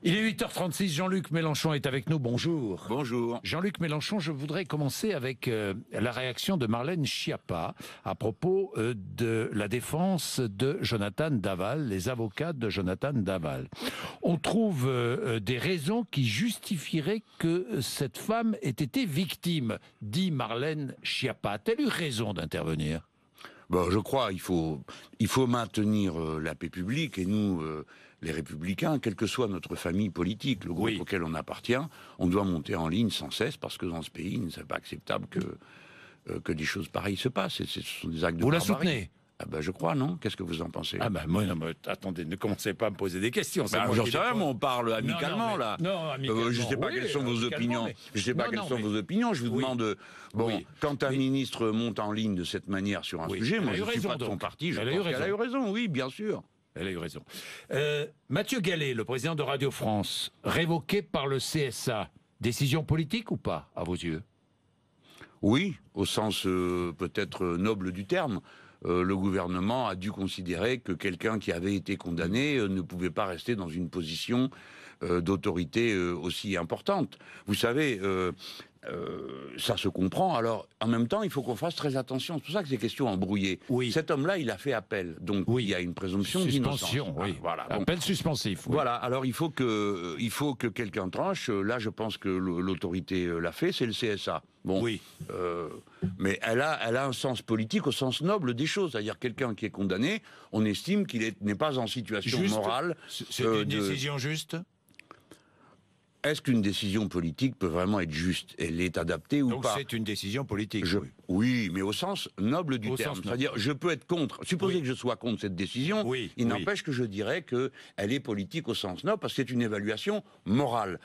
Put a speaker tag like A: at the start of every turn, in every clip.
A: Il est 8h36, Jean-Luc Mélenchon est avec nous, bonjour.
B: Bonjour.
A: Jean-Luc Mélenchon, je voudrais commencer avec la réaction de Marlène Schiappa à propos de la défense de Jonathan Daval, les avocats de Jonathan Daval. On trouve des raisons qui justifieraient que cette femme ait été victime, dit Marlène Schiappa. A-t-elle eu raison d'intervenir ?
B: Bon, je crois il faut maintenir la paix publique et nous, les Républicains, quelle que soit notre famille politique, le groupe auquel on appartient, on doit monter en ligne sans cesse parce que dans ce pays, il n'est pas acceptable que des choses pareilles se passent. Ce sont des actes de barbarie.
A: Vous la soutenez ?
B: Ah ben, je crois, non ? Qu'est-ce que vous en pensez ?
A: Ah ben, moi, non, mais attendez, ne commencez pas à me poser des questions.
B: J'en sais rien, on parle amicalement, là.
A: Non, amicalement.
B: Je ne sais pas quelles sont vos opinions. Je sais pas quelles sont vos opinions. Je vous demande, quand un ministre monte en ligne de cette manière sur un sujet, moi, je ne suis pas de son parti, je pense qu'elle a eu raison, oui, bien sûr.
A: Elle a eu raison. Mathieu Gallet, le président de Radio France, révoqué par le CSA, décision politique ou pas, à vos yeux ?
B: Oui, au sens peut-être noble du terme. Le gouvernement a dû considérer que quelqu'un qui avait été condamné ne pouvait pas rester dans une position d'autorité aussi importante. Vous savez, ça se comprend. Alors, en même temps, il faut qu'on fasse très attention. C'est pour ça que ces questions embrouillées.
A: Oui.
B: Cet homme-là, il a fait appel. Donc, il y a une présomption d'innocence.
A: Oui.
B: Voilà.
A: Appel suspensif. Oui.
B: Voilà. Alors, il faut que quelqu'un tranche. Là, je pense que l'autorité l'a fait. C'est le CSA. Bon.
A: Oui.
B: Mais elle a un sens politique au sens noble des choses. C'est-à-dire, quelqu'un qui est condamné, on estime qu'il n'est pas en situation morale.
A: C'est une décision juste ?
B: Est-ce qu'une décision politique peut vraiment être juste ? Elle est adaptée ou pas ?
A: Donc c'est une décision politique,
B: oui, mais au sens noble du terme. C'est-à-dire, je peux être contre. Supposez que je sois contre cette décision, il n'empêche que je dirais qu'elle est politique au sens noble, parce que c'est une évaluation morale.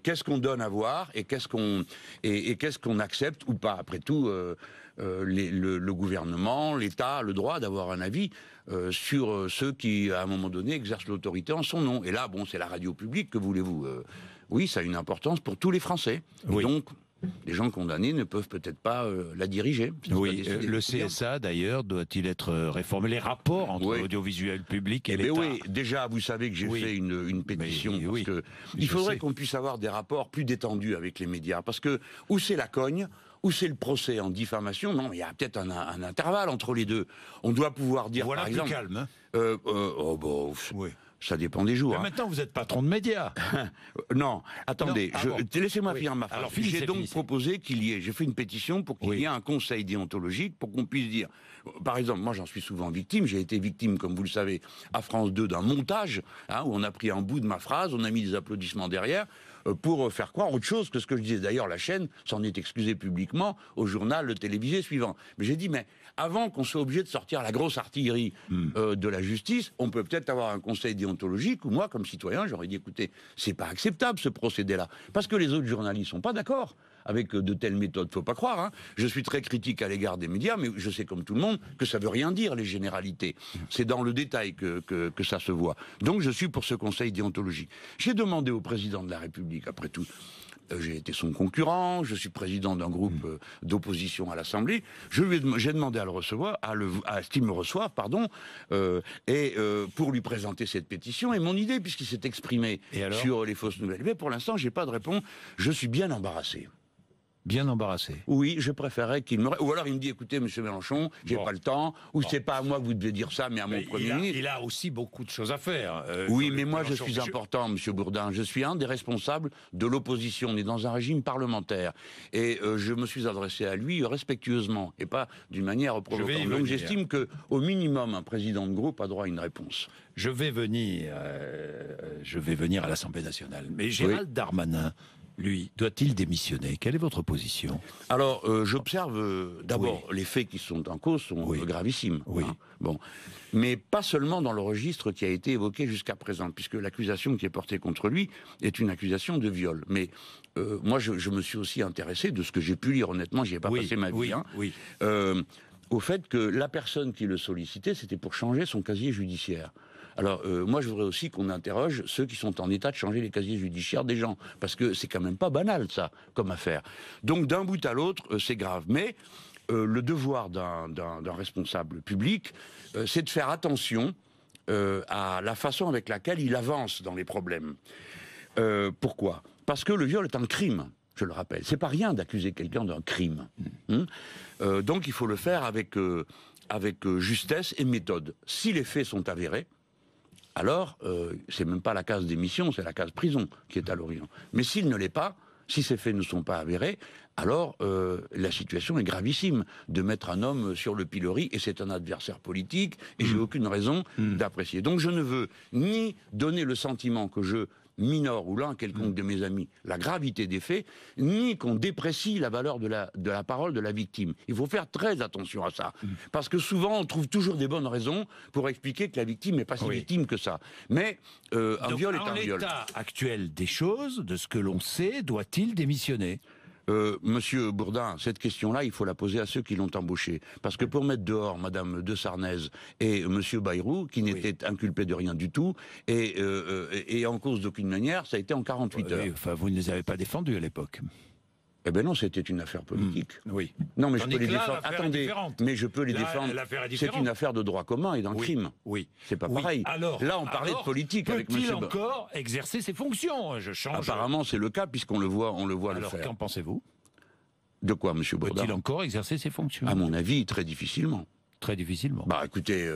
B: Qu'est-ce qu'on donne à voir et qu'est-ce qu'on accepte ou pas ? Après tout, le gouvernement, l'État a le droit d'avoir un avis sur ceux qui, à un moment donné, exercent l'autorité en son nom. Et là, bon, c'est la radio publique, que voulez-vous ? Oui, ça a une importance pour tous les Français. Et donc, les gens condamnés ne peuvent peut-être pas la diriger.
A: Oui, le CSA, d'ailleurs, doit-il être réformé ? Les rapports entre l'audiovisuel public et l'État.
B: Oui, déjà, vous savez que j'ai fait une pétition, parce que il faudrait qu'on puisse avoir des rapports plus détendus avec les médias, parce que où c'est la cogne, où c'est le procès en diffamation, non, il y a peut-être un intervalle entre les deux. On doit pouvoir dire,
A: voilà,
B: par exemple...
A: calme,
B: Ça dépend des jours.
A: Mais maintenant, vous êtes patron de médias.
B: Non, attendez, laissez-moi finir ma phrase. J'ai donc proposé j'ai fait une pétition pour qu'il y ait un conseil déontologique pour qu'on puisse dire, par exemple, moi j'en suis souvent victime, j'ai été victime, comme vous le savez, à France 2 d'un montage, où on a pris un bout de ma phrase, on a mis des applaudissements derrière, pour faire croire autre chose que ce que je disais. D'ailleurs, la chaîne s'en est excusée publiquement au journal télévisé suivant. Mais j'ai dit, mais avant qu'on soit obligé de sortir la grosse artillerie de la justice, on peut peut-être avoir un conseil déontologique où moi, comme citoyen, j'aurais dit, écoutez, c'est pas acceptable ce procédé-là. Parce que les autres journalistes sont pas d'accord avec de telles méthodes. Faut pas croire, hein. Je suis très critique à l'égard des médias, mais je sais comme tout le monde que ça veut rien dire, les généralités. C'est dans le détail que ça se voit. Donc je suis pour ce conseil déontologique. J'ai demandé au président de la République, après tout, j'ai été son concurrent, je suis président d'un groupe d'opposition à l'Assemblée. J'ai demandé à le recevoir, à ce qu'il me reçoive, pour lui présenter cette pétition et mon idée, puisqu'il s'est exprimé sur les fausses nouvelles. Mais pour l'instant, j'ai pas de réponse. Je suis bien embarrassé.
A: Bien embarrassé.
B: Oui, je préférerais qu'il me... Ou alors il me dit, écoutez, monsieur Mélenchon, j'ai pas le temps, ou c'est pas à moi que vous devez dire ça, mais à mon Premier ministre.
A: Il a aussi beaucoup de choses à faire.
B: Oui, mais moi je suis important, monsieur Bourdin. Je suis un des responsables de l'opposition. On est dans un régime parlementaire. Et je me suis adressé à lui respectueusement, et pas d'une manière provocante. Donc j'estime qu'au minimum, un président de groupe a droit à une réponse.
A: Je vais venir à l'Assemblée nationale. Mais Gérald Darmanin, lui, doit-il démissionner ? Quelle est votre position ?
B: Alors, j'observe d'abord les faits qui sont en cause sont gravissimes. Hein. Bon, mais pas seulement dans le registre qui a été évoqué jusqu'à présent, puisque l'accusation qui est portée contre lui est une accusation de viol. Mais moi, je me suis aussi intéressé, de ce que j'ai pu lire, honnêtement, j'y ai pas passé ma vie, au fait que la personne qui le sollicitait, c'était pour changer son casier judiciaire. Alors, moi, je voudrais aussi qu'on interroge ceux qui sont en état de changer les casiers judiciaires des gens, parce que c'est quand même pas banal, ça, comme affaire. Donc, d'un bout à l'autre, c'est grave. Mais le devoir d'un responsable public, c'est de faire attention à la façon avec laquelle il avance dans les problèmes. Pourquoi? Parce que le viol est un crime, je le rappelle. C'est pas rien d'accuser quelqu'un d'un crime. Donc il faut le faire avec justesse et méthode. Si les faits sont avérés, alors c'est même pas la case d'émission, c'est la case prison qui est à l'horizon. Mais s'il ne l'est pas, si ces faits ne sont pas avérés, alors la situation est gravissime de mettre un homme sur le pilori, et c'est un adversaire politique, et j'ai aucune raison d'apprécier. Donc je ne veux ni donner le sentiment que je minore, ou l'un quelconque de mes amis, la gravité des faits, ni qu'on déprécie la valeur de la parole de la victime. Il faut faire très attention à ça. Parce que souvent, on trouve toujours des bonnes raisons pour expliquer que la victime n'est pas si victime que ça. Mais un viol est un viol.
A: En l'état actuel des choses, de ce que l'on sait, doit-il démissionner ?
B: Monsieur Bourdin, cette question-là, il faut la poser à ceux qui l'ont embauché. Parce que pour mettre dehors Madame de Sarnez et Monsieur Bayrou, qui n'étaient inculpés de rien du tout, et en cause d'aucune manière, ça a été en 48 heures.
A: Enfin, vous ne les avez pas défendus à l'époque.
B: Eh ben non, c'était une affaire politique.
A: Oui.
B: Non, mais je peux les défendre. Attendez, mais je peux les défendre. C'est une affaire de droit commun et d'un crime.
A: Oui.
B: C'est pas pareil.
A: Alors,
B: là, on parlait de politique avec monsieur.
A: Peut-il encore exercer ses fonctions? Je change.
B: Apparemment, c'est le cas puisqu'on le voit le faire.
A: Alors, qu'en pensez-vous?
B: De quoi, monsieur Bourdin?
A: Peut-il encore exercer ses fonctions?
B: À mon avis, très difficilement.
A: Très difficilement.
B: Bah écoutez,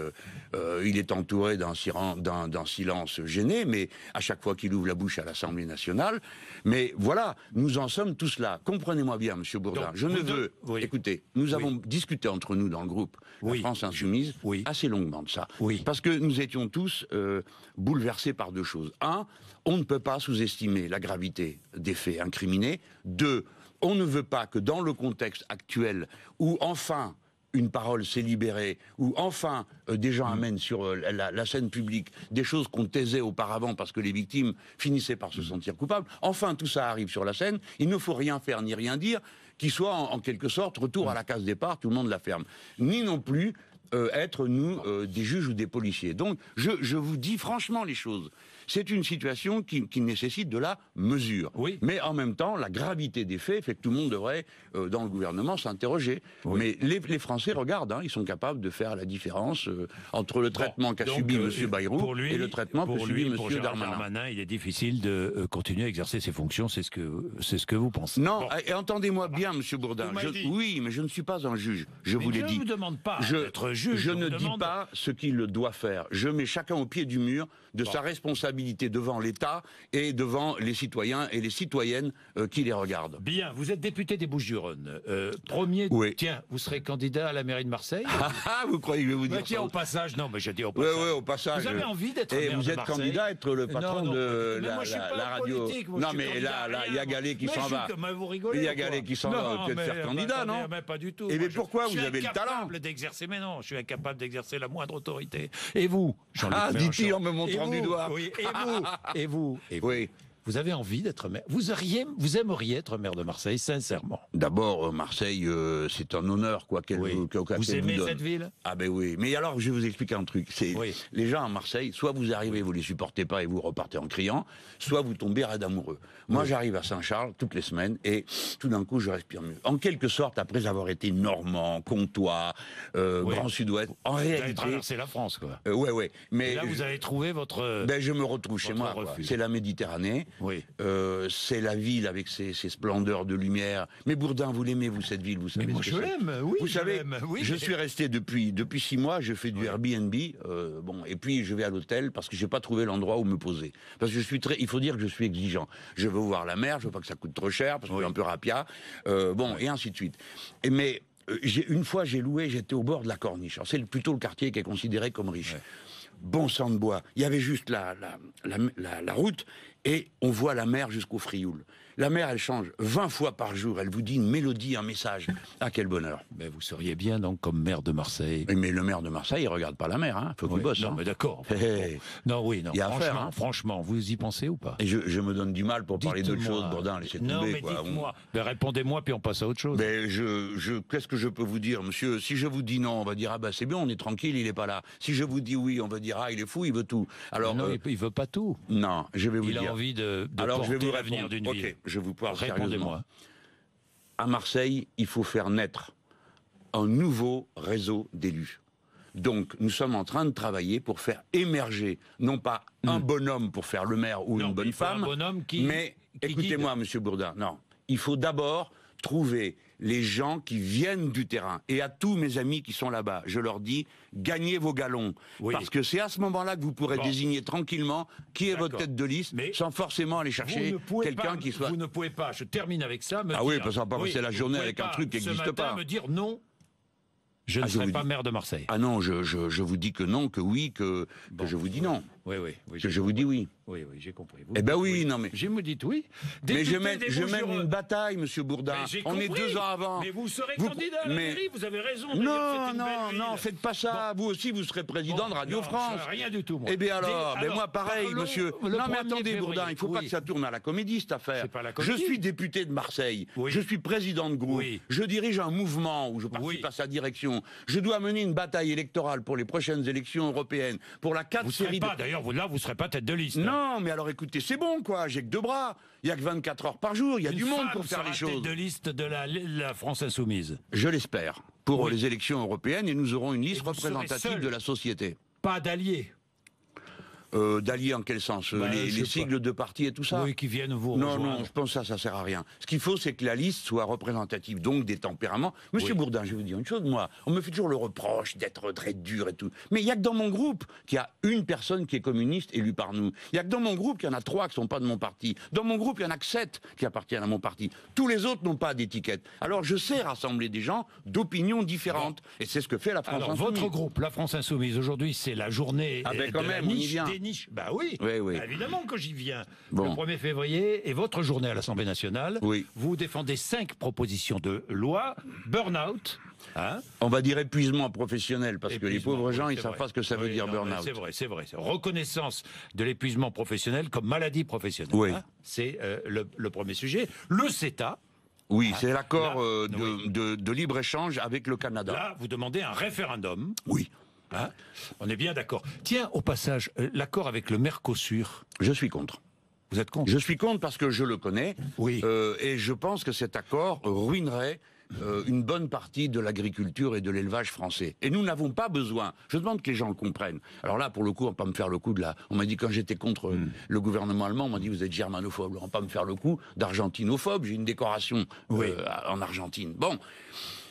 B: il est entouré d'un silence gêné, mais à chaque fois qu'il ouvre la bouche à l'Assemblée nationale. Mais voilà, nous en sommes tous là. Comprenez-moi bien, monsieur Bourdin.
A: Donc,
B: je ne veux... Écoutez, nous avons discuté entre nous dans le groupe La France Insoumise assez longuement de ça. Parce que nous étions tous bouleversés par deux choses. Un, on ne peut pas sous-estimer la gravité des faits incriminés. Deux, on ne veut pas que dans le contexte actuel où enfin une parole s'est libérée, où enfin des gens amènent sur la scène publique des choses qu'on taisait auparavant parce que les victimes finissaient par se sentir coupables, enfin tout ça arrive sur la scène, il ne faut rien faire ni rien dire qui soit en quelque sorte retour à la case départ, tout le monde la ferme. Ni non plus être, nous, des juges ou des policiers. Donc, je vous dis franchement les choses. C'est une situation qui nécessite de la mesure. Mais en même temps, la gravité des faits fait que tout le monde devrait, dans le gouvernement, s'interroger. Mais les Français regardent, ils sont capables de faire la différence entre le traitement qu'a subi M. Bayrou et le traitement que subit M.
A: Darmanin. Il est difficile de continuer à exercer ses fonctions, c'est ce que vous pensez.
B: Non, et entendez-moi bien, M. Bourdin. Oui, mais je ne suis pas un juge, je vous l'ai dit.
A: Je ne vous demande pas d'être juge.
B: Je ne dis pas ce qu'il doit faire. Je mets chacun au pied du mur de sa responsabilité devant l'État et devant les citoyens et les citoyennes qui les regardent.
A: Bien, vous êtes député des Bouches-du-Rhône. Tiens, vous serez candidat à la mairie de Marseille?
B: Vous croyez que je vais vous dire
A: tiens,
B: ça?
A: au passage, non, mais je dis au passage.
B: Oui, au passage.
A: Vous avez envie d'être maire de Marseille?
B: Et vous êtes candidat à être le patron de la radio.
A: Moi,
B: non, mais là, il y a Gallet qui s'en va.
A: Vous rigolez.
B: Il y a Gallet qui s'en va peut-être faire candidat, non?
A: Mais pas du tout.
B: Et mais pourquoi vous avez le talent?
A: Mais non, je suis incapable d'exercer la moindre autorité. Et vous, Jean-Luc Mélenchon?
B: Dit-il en me montrant du doigt.
A: Oui, et vous, vous avez envie d'être maire? Vous aimeriez être maire de Marseille, sincèrement?
B: D'abord, Marseille, c'est un honneur, quoi qu'elle vous donne.
A: Vous aimez cette ville?
B: Ah ben oui. Mais alors, je vais vous expliquer un truc. Les gens à Marseille, soit vous arrivez, vous les supportez pas et vous repartez en criant, soit vous tombez raide amoureux. Moi, j'arrive à Saint-Charles toutes les semaines et tout d'un coup, je respire mieux. En quelque sorte, après avoir été normand, comtois, Grand Sud-Ouest, en réalité... Vous avez
A: traversé la France, quoi.
B: Ouais. Mais
A: et là, vous avez trouvé votre...
B: je me retrouve chez moi. C'est la Méditerranée. C'est la ville avec ses splendeurs de lumière. Mais Bourdin, vous l'aimez, vous, cette ville, vous savez.
A: Mais moi, je l'aime, oui.
B: Vous savez, je suis resté depuis 6 mois, je fais du Airbnb, et puis je vais à l'hôtel parce que j'ai pas trouvé l'endroit où me poser. Parce que il faut dire que je suis exigeant. Je veux voir la mer, je veux pas que ça coûte trop cher, parce que je suis un peu rapia, et ainsi de suite. Mais une fois, j'étais au bord de la Corniche. C'est plutôt le quartier qui est considéré comme riche. Bon sang de bois. Il y avait juste la route, et on voit la mer jusqu'au Frioul. La mer, elle change 20 fois par jour. Elle vous dit une mélodie, un message. Ah, quel bonheur.
A: Mais vous seriez bien, donc, comme maire de Marseille.
B: Mais le maire de Marseille, il regarde pas la mer, hein. Faut qu'il bosse.
A: Non, mais d'accord. Non. Il y a affaire, hein. Franchement, vous y pensez ou pas?
B: Et je me donne du mal pour parler d'autre chose, Bourdin. Laissez tomber.
A: Non, mais dites-moi. Mais répondez-moi, puis on passe à autre chose.
B: Mais qu'est-ce que je peux vous dire, monsieur? Si je vous dis non, on va dire, c'est bien, on est tranquille, il est pas là. Si je vous dis oui, on va dire, il est fou, il veut tout. Alors,
A: non, il veut pas tout.
B: Non, je vais vous dire.
A: Il a envie de porter l'avenir d'une ville.
B: Ok, je vous parle sérieusement.
A: Répondez-moi.
B: À Marseille, il faut faire naître un nouveau réseau d'élus. Donc, nous sommes en train de travailler pour faire émerger, non pas un bonhomme pour faire le maire ou une bonne femme, mais écoutez-moi, Monsieur Bourdin, non, il faut d'abord trouver les gens qui viennent du terrain. Et à tous mes amis qui sont là-bas, je leur dis, gagnez vos galons. Parce que c'est à ce moment-là que vous pourrez désigner tranquillement qui est votre tête de liste, sans forcément aller chercher quelqu'un qui soit...
A: Vous ne pouvez pas, je termine avec ça, me dire...
B: oui, parce qu'on va pas passer la journée avec un truc qui n'existe pas.
A: Me dire non, je ne serai pas maire de Marseille.
B: Ah non, je vous dis que non, que oui, que je vous dis non.
A: Oui,
B: que je vous dis oui.
A: Oui, j'ai compris.
B: Eh ben oui, non mais...
A: Je me dis oui.
B: Mais je mène une bataille, Monsieur Bourdin. On est 2 ans avant.
A: Mais vous serez candidat à la mairie, vous avez raison.
B: Non, faites pas ça. Vous aussi, vous serez président de Radio France.
A: Rien du tout, moi.
B: Eh bien alors, moi pareil, monsieur. Non mais attendez, Bourdin, il ne faut pas que ça tourne à la comédie, cette affaire. Je suis député de Marseille. Je suis président de groupe. Je dirige un mouvement où je participe à sa direction. Je dois mener une bataille électorale pour les prochaines élections européennes. Pour la 4 séries de...
A: D'ailleurs, là, vous ne serez pas tête de liste.
B: Non, mais alors écoutez, c'est bon quoi, j'ai que 2 bras, il n'y a que 24 heures par jour, il y a du monde pour faire les choses.
A: Tête de liste de la France Insoumise.
B: Je l'espère, pour les élections européennes, et nous aurons une liste représentative de la société.
A: Pas d'alliés.
B: D'alliés en quel sens? Les sigles de partis et tout ça?
A: Oui, qui viennent vous rejoindre.
B: Non, je pense que ça sert à rien. Ce qu'il faut, c'est que la liste soit représentative, donc des tempéraments. Monsieur Bourdin, je vais vous dire une chose, moi, on me fait toujours le reproche d'être très dur et tout. Mais il n'y a que dans mon groupe qu'il y a une personne qui est communiste élue par nous. Il n'y a que dans mon groupe qu'il y en a 3 qui ne sont pas de mon parti. Dans mon groupe, il y en a que 7 qui appartiennent à mon parti. Tous les autres n'ont pas d'étiquette. Alors je sais rassembler des gens d'opinions différentes. Et c'est ce que fait la France Insoumise.
A: Votre groupe, la France Insoumise, aujourd'hui, c'est la journée
B: quand même, on y vient.
A: Bah oui, bah évidemment que j'y viens.
B: Bon.
A: Le 1er février est votre journée à l'Assemblée nationale. Vous défendez 5 propositions de loi. Burn-out.
B: On va dire épuisement professionnel, parce que les pauvres gens, ils ne savent pas ce que ça veut dire burn-out.
A: C'est vrai. Reconnaissance de l'épuisement professionnel comme maladie professionnelle. C'est le premier sujet. Le CETA.
B: Oui, c'est l'accord de libre-échange avec le Canada.
A: Là, vous demandez un référendum.
B: Oui.
A: On est bien d'accord. Tiens, au passage, l'accord avec le Mercosur.
B: Je suis contre.
A: Vous êtes contre?
B: Je suis contre parce que je le connais. Et je pense que cet accord ruinerait une bonne partie de l'agriculture et de l'élevage français. Et nous n'avons pas besoin. Je demande que les gens le comprennent. Alors là, pour le coup, on ne va pas me faire le coup de la... On m'a dit quand j'étais contre le gouvernement allemand, on m'a dit vous êtes germanophobe. On ne va pas me faire le coup d'argentinophobe. J'ai une décoration en Argentine. Bon.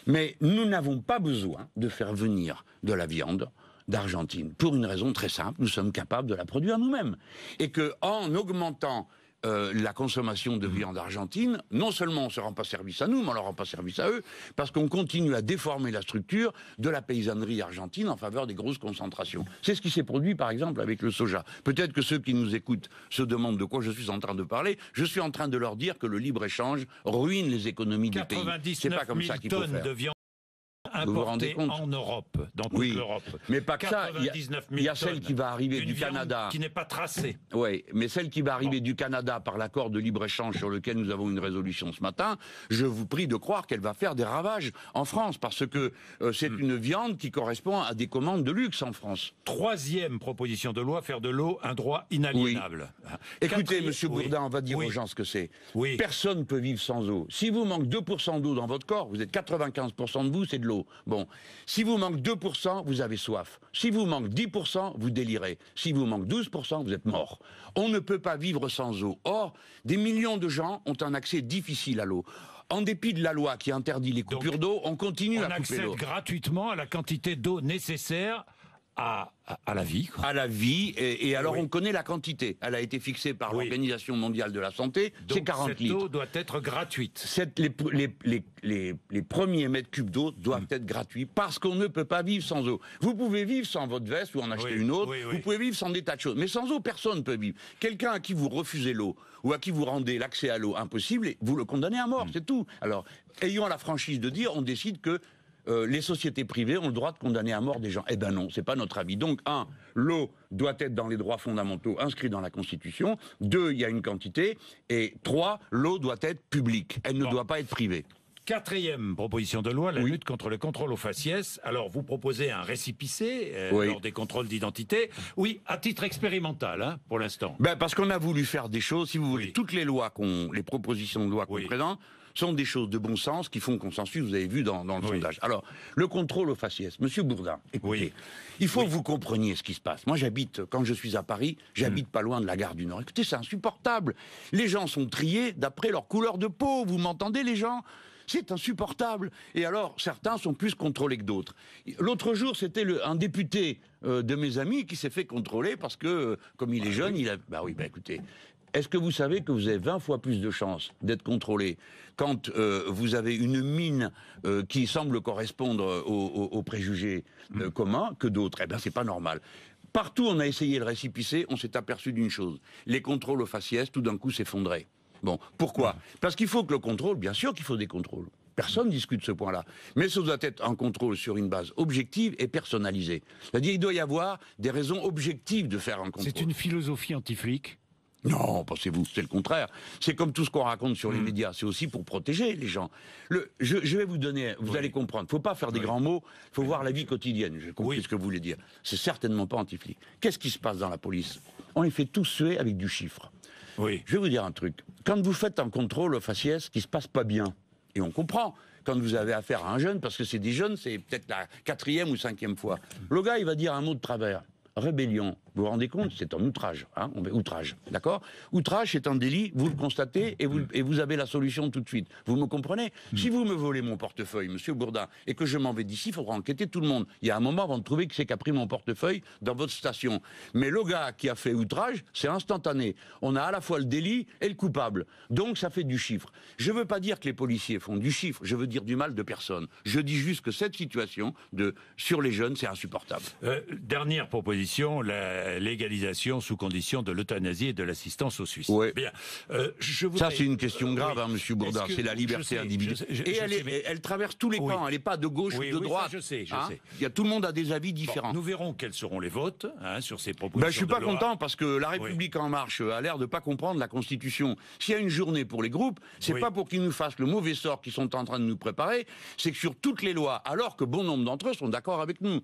B: Mais nous n'avons pas besoin de faire venir de la viande d'Argentine. Pour une raison très simple, nous sommes capables de la produire nous-mêmes. Et qu'en augmentant la consommation de viande argentine, non seulement on ne se rend pas service à nous, mais on ne leur rend pas service à eux, parce qu'on continue à déformer la structure de la paysannerie argentine en faveur des grosses concentrations. C'est ce qui s'est produit, par exemple, avec le soja. Peut-être que ceux qui nous écoutent se demandent de quoi je suis en train de parler. Je suis en train de leur dire que le libre-échange ruine les économies des pays. C'est pas comme ça qu'il faut faire. Vous vous rendez compte?
A: En Europe, dans toute l'Europe.
B: Mais pas que ça, il y a celle qui va arriver du Canada.
A: Qui n'est pas tracée.
B: Oui, mais celle qui va arriver du Canada par l'accord de libre-échange sur lequel nous avons une résolution ce matin, je vous prie de croire qu'elle va faire des ravages en France, parce que c'est une viande qui correspond à des commandes de luxe en France.
A: 3e proposition de loi, faire de l'eau un droit inaliénable.
B: Écoutez, Monsieur Bourdin, on va dire aux gens ce que c'est. Personne ne peut vivre sans eau. Si vous manque 2% d'eau dans votre corps, vous êtes 95% de vous, c'est de l'eau. Bon, si vous manque 2%, vous avez soif. Si vous manque 10%, vous délirez. Si vous manque 12%, vous êtes mort. On ne peut pas vivre sans eau. Or, des millions de gens ont un accès difficile à l'eau. En dépit de la loi qui interdit les coupures d'eau, on continue à couper l'eau.
A: On accède gratuitement à la quantité d'eau nécessaire à la vie.
B: À la vie, et alors on connaît la quantité. Elle a été fixée par l'Organisation mondiale de la santé, c'est 40 litres.
A: Cette eau doit être gratuite.
B: Les premiers mètres cubes d'eau doivent être gratuits, parce qu'on ne peut pas vivre sans eau. Vous pouvez vivre sans votre veste ou en acheter une autre, vous pouvez vivre sans des tas de choses, mais sans eau, personne ne peut vivre. Quelqu'un à qui vous refusez l'eau, ou à qui vous rendez l'accès à l'eau impossible, vous le condamnez à mort, c'est tout. Alors, ayons la franchise de dire, on décide que les sociétés privées ont le droit de condamner à mort des gens. Eh ben non, c'est pas notre avis. Donc, 1, l'eau doit être dans les droits fondamentaux inscrits dans la Constitution. 2, il y a une quantité. Et 3, l'eau doit être publique. Elle ne doit pas être privée.
A: 4e proposition de loi, la lutte contre le contrôle aux faciès. Alors, vous proposez un récépissé lors des contrôles d'identité. Oui, à titre expérimental, hein, pour l'instant.
B: Parce qu'on a voulu faire des choses, si vous voulez. Toutes les lois, les propositions de loi qu'on présente, sont des choses de bon sens qui font consensus, vous avez vu dans le sondage. Alors, le contrôle aux faciès. Monsieur Bourdin, écoutez, il faut que vous compreniez ce qui se passe. Moi, quand je suis à Paris, j'habite pas loin de la gare du Nord. Écoutez, c'est insupportable. Les gens sont triés d'après leur couleur de peau. Vous m'entendez, les gens ? C'est insupportable. Et alors, certains sont plus contrôlés que d'autres. L'autre jour, c'était un député de mes amis qui s'est fait contrôler parce que, comme il est jeune, il a... écoutez, est-ce que vous savez que vous avez 20 fois plus de chances d'être contrôlé quand vous avez une mine qui semble correspondre aux préjugés communs que d'autres? Eh bien, c'est pas normal. Partout, on a essayé le récépissé, on s'est aperçu d'une chose. Les contrôles aux faciès, tout d'un coup, s'effondraient. Bon, pourquoi? Parce qu'il faut que le contrôle, bien sûr qu'il faut des contrôles. Personne ne discute ce point-là. Mais ça doit être un contrôle sur une base objective et personnalisée. C'est-à-dire qu'il doit y avoir des raisons objectives de faire un contrôle.
A: C'est une philosophie anti-flic?
B: Non, pensez-vous, c'est le contraire. C'est comme tout ce qu'on raconte sur les médias, c'est aussi pour protéger les gens. Je vais vous donner, vous allez comprendre, il ne faut pas faire des grands mots, il faut voir la vie quotidienne, j'ai compris ce que vous voulez dire. C'est certainement pas anti-flic. Qu'est-ce qui se passe dans la police? On les fait tous suer avec du chiffre. Je vais vous dire un truc, quand vous faites un contrôle au faciès qui se passe pas bien, et on comprend, quand vous avez affaire à un jeune, parce que c'est des jeunes, c'est peut-être la 4e ou 5e fois, le gars il va dire un mot de travers. Rébellion, vous vous rendez compte, c'est un outrage, hein, outrage, d'accord? Outrage, c'est un délit, vous le constatez et vous avez la solution tout de suite. Vous me comprenez? Si vous me volez mon portefeuille, monsieur Bourdin, et que je m'en vais d'ici, il faudra enquêter tout le monde. Il y a un moment avant de trouver qui c'est qui a pris mon portefeuille dans votre station. Mais le gars qui a fait outrage, c'est instantané. On a à la fois le délit et le coupable. Donc ça fait du chiffre. Je ne veux pas dire que les policiers font du chiffre, je veux dire du mal de personne. Je dis juste que cette situation sur les jeunes, c'est insupportable.
A: Dernière proposition. La légalisation sous condition de l'euthanasie et de l'assistance aux suicides. Bien.
B: Ça, c'est une question grave, monsieur Bourdin. C'est la liberté individuelle. Et elle traverse tous les camps. Elle n'est pas de gauche ou de droite.
A: Je sais.
B: Tout le monde a des avis différents.
A: Nous verrons quels seront les votes sur ces propositions.
B: Je ne suis pas content parce que La République En Marche a l'air de ne pas comprendre la Constitution. S'il y a une journée pour les groupes, c'est pas pour qu'ils nous fassent le mauvais sort qu'ils sont en train de nous préparer, c'est que sur toutes les lois, alors que bon nombre d'entre eux sont d'accord avec nous,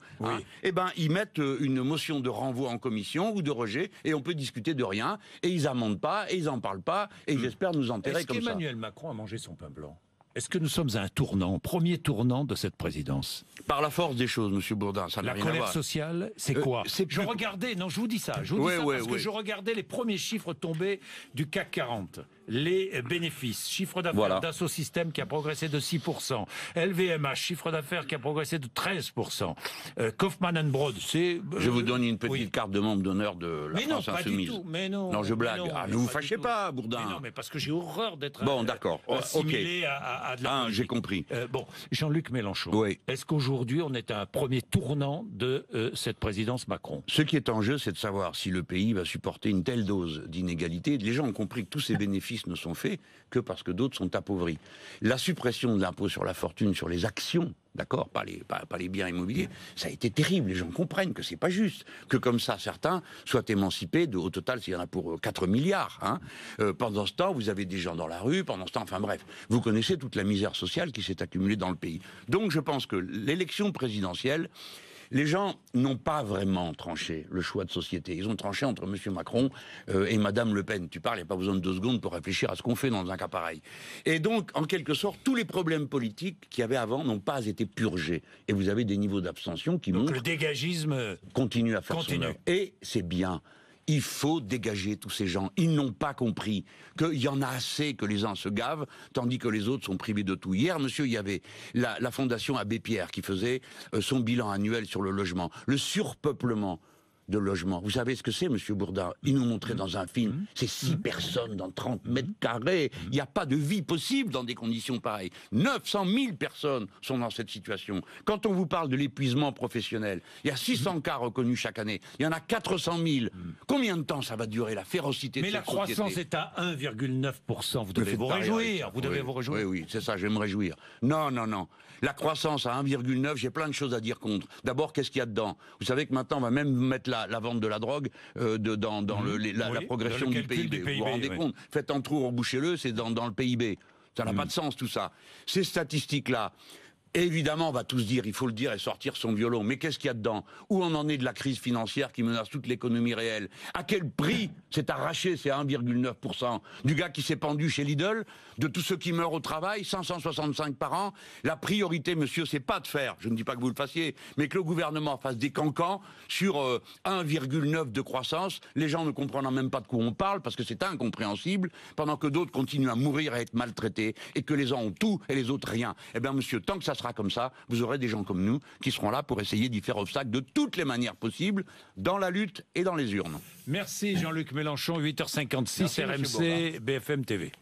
B: ils mettent une motion de renvoi en commission ou de rejet et on peut discuter de rien et ils amendent pas et ils en parlent pas et ils espèrent nous enterrer comme ça.
A: Est-ce qu'Emmanuel Macron a mangé son pain blanc? Est-ce que nous sommes à un tournant, premier tournant de cette présidence?
B: Par la force des choses, monsieur Bourdin, ça n'a rien à voir.
A: La colère sociale, c'est quoi? Je regardais, je vous dis ça, parce que je regardais les premiers chiffres tombés du CAC 40. Les bénéfices, chiffre d'affaires d'Assaut Systèmes qui a progressé de 6%, LVMH, chiffre d'affaires qui a progressé de 13%, Kaufmann & Broad, c'est...
B: Je vous donne une petite carte de membre d'honneur de la France Insoumise.
A: Mais non,
B: non, je blague. Ne vous fâchez pas, Bourdin.
A: Mais non, mais parce que j'ai horreur d'être
B: d'accord.
A: assimilé à de la politique.
B: J'ai compris.
A: Jean-Luc Mélenchon, est-ce qu'aujourd'hui on est à un premier tournant de cette présidence Macron?
B: Ce qui est en jeu, c'est de savoir si le pays va supporter une telle dose d'inégalité. Les gens ont compris que tous ces bénéfices ne sont faits que parce que d'autres sont appauvris. La suppression de l'impôt sur la fortune, sur les actions, d'accord, pas les biens immobiliers, ça a été terrible. Les gens comprennent que c'est pas juste, que comme ça certains soient émancipés. Au total, il y en a pour 4 milliards. Pendant ce temps, vous avez des gens dans la rue. Pendant ce temps, enfin bref, vous connaissez toute la misère sociale qui s'est accumulée dans le pays. Donc, je pense que l'élection présidentielle. Les gens n'ont pas vraiment tranché le choix de société. Ils ont tranché entre M. Macron et Mme Le Pen. Tu parles, il n'y a pas besoin de 2 secondes pour réfléchir à ce qu'on fait dans un cas pareil. Et donc, en quelque sorte, tous les problèmes politiques qu'il y avait avant n'ont pas été purgés. Et vous avez des niveaux d'abstention qui montrent...
A: le dégagisme
B: continue à faire son œuvre. Et c'est bien. Il faut dégager tous ces gens. Ils n'ont pas compris qu'il y en a assez que les uns se gavent, tandis que les autres sont privés de tout. Hier, monsieur, il y avait la Fondation Abbé Pierre qui faisait son bilan annuel sur le logement. Le surpeuplement de logements. Vous savez ce que c'est, monsieur Bourdin? Il nous montrait dans un film, c'est 6 personnes dans 30 mètres carrés. Il n'y a pas de vie possible dans des conditions pareilles. 900 000 personnes sont dans cette situation. Quand on vous parle de l'épuisement professionnel, il y a 600 cas reconnus chaque année. Il y en a 400 000. Combien de temps ça va durer, la férocité de cette société?
A: Mais la croissance est à 1,9%. Vous devez vous réjouir. Vous devez vous réjouir.
B: Oui, c'est ça, je vais me réjouir. Non. La croissance à 1,9, j'ai plein de choses à dire contre. D'abord, qu'est-ce qu'il y a dedans? Vous savez que maintenant, on va même mettre la vente de la drogue dans la progression du PIB. Vous vous rendez compte? Faites un trou, rebouchez-le, c'est dans le PIB. Ça n'a pas de sens tout ça. Ces statistiques-là, évidemment, on va tous dire, il faut le dire et sortir son violon. Mais qu'est-ce qu'il y a dedans? Où on en est de la crise financière qui menace toute l'économie réelle? À quel prix s'est arraché ces 1,9% du gars qui s'est pendu chez Lidl, de tous ceux qui meurent au travail, 565 par an? La priorité, monsieur, c'est pas de faire, je ne dis pas que vous le fassiez, mais que le gouvernement fasse des cancans sur 1,9 de croissance. Les gens ne comprennent même pas de quoi on parle parce que c'est incompréhensible, pendant que d'autres continuent à mourir et à être maltraités et que les uns ont tout et les autres rien. Eh bien, monsieur, tant que ça sera comme ça, vous aurez des gens comme nous qui seront là pour essayer d'y faire obstacle de toutes les manières possibles, dans la lutte et dans les urnes.
A: Merci Jean-Luc Mélenchon, 8h56, RMC, BFM TV.